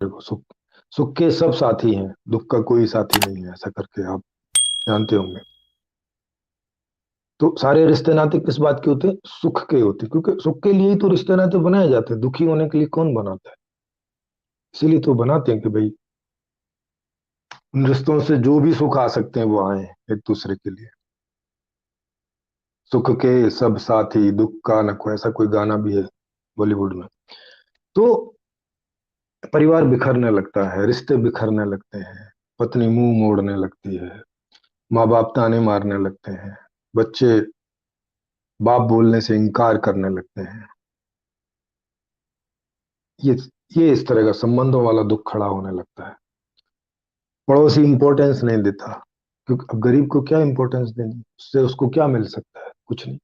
देखो, सुख सुख के सब साथी हैं, दुख का कोई साथी नहीं है, ऐसा करके आप जानते होंगे। तो सारे रिश्ते नाते किस बात के होते हैं? सुख के होते हैं, क्योंकि सुख के लिए ही तो रिश्ते नाते बनाए जाते हैं। दुखी होने के लिए कौन बनाता है? इसीलिए तो बनाते हैं कि भाई उन रिश्तों से जो भी सुख आ सकते हैं वो आए एक दूसरे के लिए। सुख के सब साथी, दुख का न कोई, ऐसा कोई गाना भी है बॉलीवुड में। तो परिवार बिखरने लगता है, रिश्ते बिखरने लगते हैं, पत्नी मुंह मोड़ने लगती है, माँ बाप ताने मारने लगते हैं, बच्चे बाप बोलने से इनकार करने लगते हैं। ये ये इस तरह का संबंधों वाला दुख खड़ा होने लगता है। पड़ोसी इंपॉर्टेंस नहीं देता, क्योंकि अब गरीब को क्या इंपॉर्टेंस देनी, उससे उसको क्या मिल सकता है? कुछ नहीं।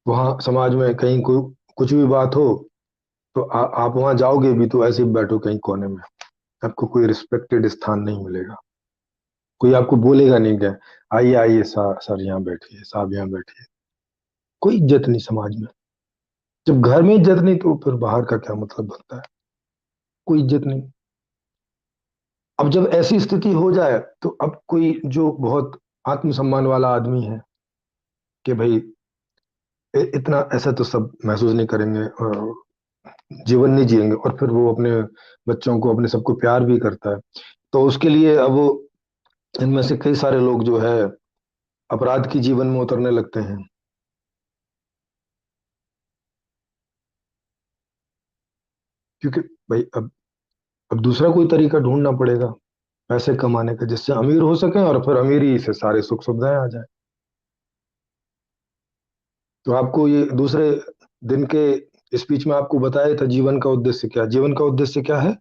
वहां समाज में कहीं कोई कुछ भी बात हो तो आप वहां जाओगे भी तो ऐसे ही बैठो कहीं कोने में, आपको कोई रिस्पेक्टेड स्थान नहीं मिलेगा। कोई आपको बोलेगा नहीं क्या, आइए आइए सर यहाँ बैठिए, साहब यहाँ बैठिए। कोई इज्जत नहीं समाज में। जब घर में इज्जत नहीं तो फिर बाहर का क्या मतलब बनता है? कोई इज्जत नहीं। अब जब ऐसी स्थिति हो जाए तो अब कोई जो बहुत आत्मसम्मान वाला आदमी है कि भाई इतना ऐसा तो सब महसूस नहीं करेंगे और जीवन नहीं जिएंगे, और फिर वो अपने बच्चों को, अपने सबको प्यार भी करता है, तो उसके लिए अब वो इनमें से कई सारे लोग जो है अपराध की जीवन में उतरने लगते हैं। क्योंकि भाई अब दूसरा कोई तरीका ढूंढना पड़ेगा पैसे कमाने का, जिससे अमीर हो सके और फिर अमीरी से सारे सुख सुविधाएं आ जाए। तो आपको ये दूसरे दिन के स्पीच में आपको बताया था जीवन का उद्देश्य क्या। जीवन का उद्देश्य क्या है?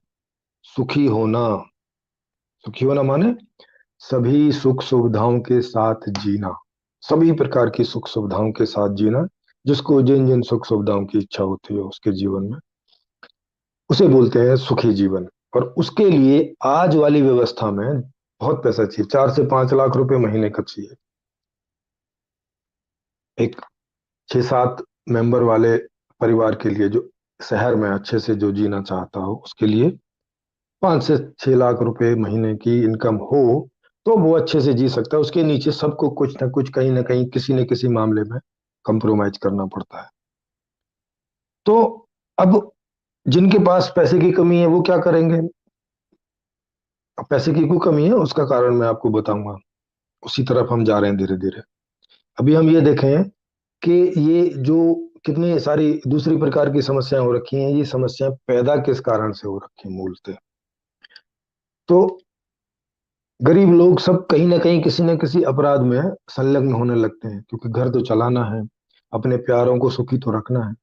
सुखी होना। सुखी होना माने सभी सुख सुविधाओं के साथ जीना, सभी प्रकार की सुख सुविधाओं के साथ जीना। जिसको जिन जिन सुख सुविधाओं की इच्छा होती है उसके जीवन में, उसे बोलते हैं सुखी जीवन। और उसके लिए आज वाली व्यवस्था में बहुत पैसा चाहिए, 4 से 5 लाख रुपए महीने का चाहिए। एक 6-7 मेंबर वाले परिवार के लिए, जो शहर में अच्छे से जो जीना चाहता हो, उसके लिए 5 से 6 लाख रुपए महीने की इनकम हो तो वो अच्छे से जी सकता है। उसके नीचे सबको कुछ ना कुछ, कहीं ना कहीं, किसी न किसी मामले में कंप्रोमाइज करना पड़ता है। तो अब जिनके पास पैसे की कमी है वो क्या करेंगे? अब पैसे की क्यों कमी है उसका कारण मैं आपको बताऊंगा। उसी तरफ हम जा रहे हैं धीरे धीरे। अभी हम ये देखें कि ये जो कितनी सारी दूसरी प्रकार की समस्याएं हो रखी हैं, ये समस्याएं पैदा किस कारण से हो रखी हैं मूलतः? तो गरीब लोग सब कहीं ना कहीं किसी न किसी अपराध में संलग्न होने लगते हैं, क्योंकि घर तो चलाना है, अपने प्यारों को सुखी तो रखना है,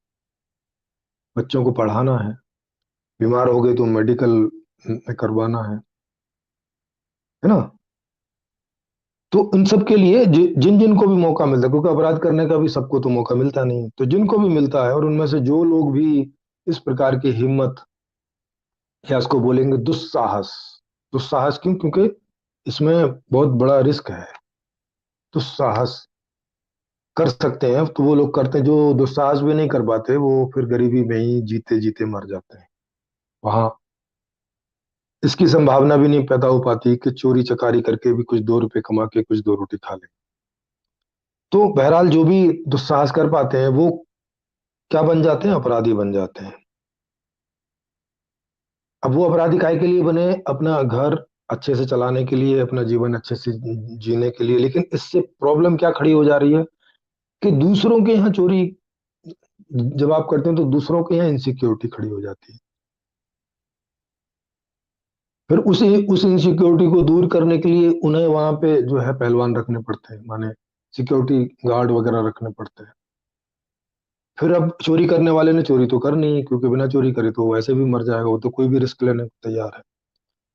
बच्चों को पढ़ाना है, बीमार हो गए तो मेडिकल में करवाना है ना? तो इन सब के लिए जिन जिन को भी मौका मिलता है, क्योंकि अपराध करने का भी सबको तो मौका मिलता नहीं, तो जिनको भी मिलता है, और उनमें से जो लोग भी इस प्रकार की हिम्मत, या इसको बोलेंगे दुस्साहस। दुस्साहस क्यों? क्योंकि इसमें बहुत बड़ा रिस्क है। दुस्साहस कर सकते हैं तो वो लोग करते हैं, जो दुस्साहस भी नहीं कर पाते वो फिर गरीबी में ही जीते जीते मर जाते हैं। वहां इसकी संभावना भी नहीं पैदा हो पाती कि चोरी चकारी करके भी कुछ 2 रुपए कमा के कुछ दो रोटी खा ले। तो बहरहाल जो भी दुस्साहस कर पाते हैं वो क्या बन जाते हैं? अपराधी बन जाते हैं। अब वो अपराधी काहे के लिए बने? अपना घर अच्छे से चलाने के लिए, अपना जीवन अच्छे से जीने के लिए। लेकिन इससे प्रॉब्लम क्या खड़ी हो जा रही है कि दूसरों के यहाँ चोरी जब आप करते हैं तो दूसरों के यहाँ इनसिक्योरिटी खड़ी हो जाती है। फिर उस इनसिक्योरिटी को दूर करने के लिए उन्हें वहां पे जो है पहलवान रखने पड़ते हैं, माने सिक्योरिटी गार्ड वगैरह रखने पड़ते हैं। फिर अब चोरी करने वाले ने चोरी तो करनी है, क्योंकि बिना चोरी करे तो वो वैसे भी मर जाएगा, वो तो कोई भी रिस्क लेने को तैयार है।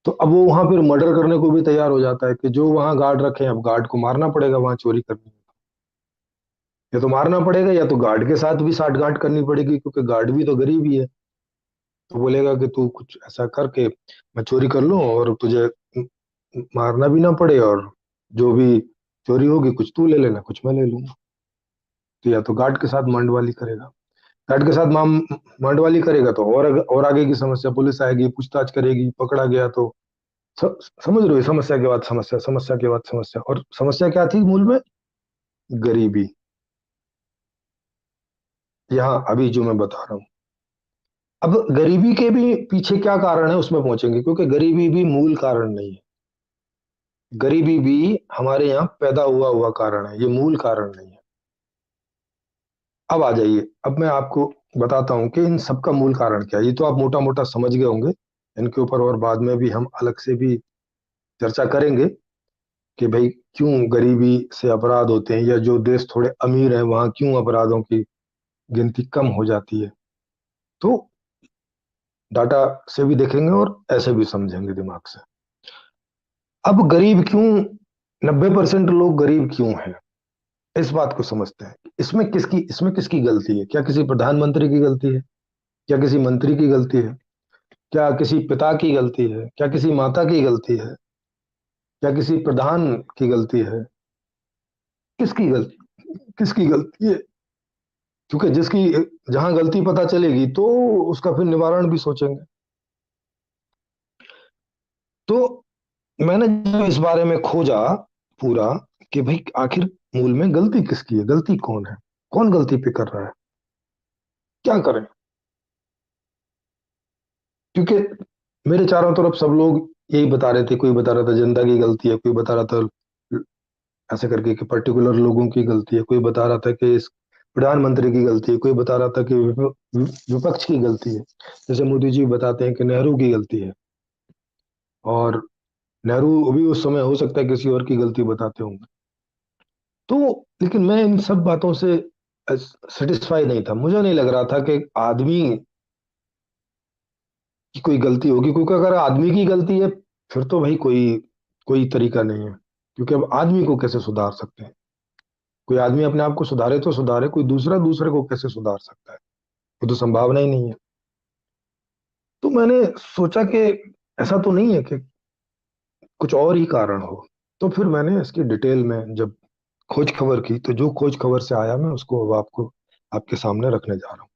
तो अब वो वहां फिर मर्डर करने को भी तैयार हो जाता है कि जो वहां गार्ड रखे हैं, अब गार्ड को मारना पड़ेगा वहां चोरी करनी है। या तो मारना पड़ेगा या तो गार्ड के साथ भी साठगांठ करनी पड़ेगी, क्योंकि गार्ड भी तो गरीब ही है। तो बोलेगा कि तू कुछ ऐसा करके मैं चोरी कर लूं और तुझे मारना भी ना पड़े, और जो भी चोरी होगी कुछ तू ले लेना, कुछ मैं ले लूंगा। तो या तो गार्ड के साथ मंडवाली करेगा। गार्ड के साथ मांडवाली करेगा तो और आगे की समस्या, पुलिस आएगी, पूछताछ करेगी, पकड़ा गया तो समझ रहे हो, समस्या के बाद समस्या, समस्या के बाद समस्या। और समस्या क्या थी मूल में? गरीबी। यहाँ अभी जो मैं बता रहा हूँ, अब गरीबी के भी पीछे क्या कारण है उसमें पहुंचेंगे, क्योंकि गरीबी भी मूल कारण नहीं है। गरीबी भी हमारे यहाँ पैदा हुआ हुआ कारण है, ये मूल कारण नहीं है। अब आ जाइए, अब मैं आपको बताता हूँ कि इन सबका मूल कारण क्या है। ये तो आप मोटा मोटा समझ गए होंगे, इनके ऊपर और बाद में भी हम अलग से भी चर्चा करेंगे कि भाई क्यों गरीबी से अपराध होते हैं, या जो देश थोड़े अमीर हैं वहां क्यों अपराधों की गिनती कम हो जाती है। तो डाटा से भी देखेंगे और ऐसे भी समझेंगे दिमाग से। अब गरीब क्यों, 90% लोग गरीब क्यों हैं, इस बात को समझते हैं। इसमें किसकी गलती है? क्या किसी प्रधानमंत्री की गलती है? क्या किसी मंत्री की गलती है? क्या किसी पिता की गलती है? क्या किसी माता की गलती है? क्या किसी प्रधान की गलती है? किसकी गलती है? क्योंकि जिसकी जहां गलती पता चलेगी तो उसका फिर निवारण भी सोचेंगे। तो मैंने जब इस बारे में खोजा पूरा कि भाई आखिर मूल में गलती किसकी है, गलती कौन है, कौन गलती पे कर रहा है, क्या करें। क्योंकि मेरे चारों तरफ सब लोग यही बता रहे थे, कोई बता रहा था जनता की गलती है, कोई बता रहा था ऐसे करके कि पर्टिकुलर लोगों की गलती है, कोई बता रहा था कि इस प्रधानमंत्री की गलती है, कोई बता रहा था कि विपक्ष की गलती है। जैसे मोदी जी बताते हैं कि नेहरू की गलती है, और नेहरू भी उस समय हो सकता है किसी और की गलती बताते होंगे। तो लेकिन मैं इन सब बातों से सेटिस्फाई नहीं था, मुझे नहीं लग रहा था कि आदमी की कोई गलती होगी, क्योंकि अगर आदमी की गलती है फिर तो भाई कोई कोई तरीका नहीं है। क्योंकि अब आदमी को कैसे सुधार सकते हैं? कोई आदमी अपने आप को सुधारे तो सुधारे, कोई दूसरा दूसरे को कैसे सुधार सकता है? ये तो संभावना ही नहीं है। तो मैंने सोचा कि ऐसा तो नहीं है कि कुछ और ही कारण हो। तो फिर मैंने इसकी डिटेल में जब खोज खबर की, तो जो खोज खबर से आया मैं उसको अब आपको आपके सामने रखने जा रहा हूँ।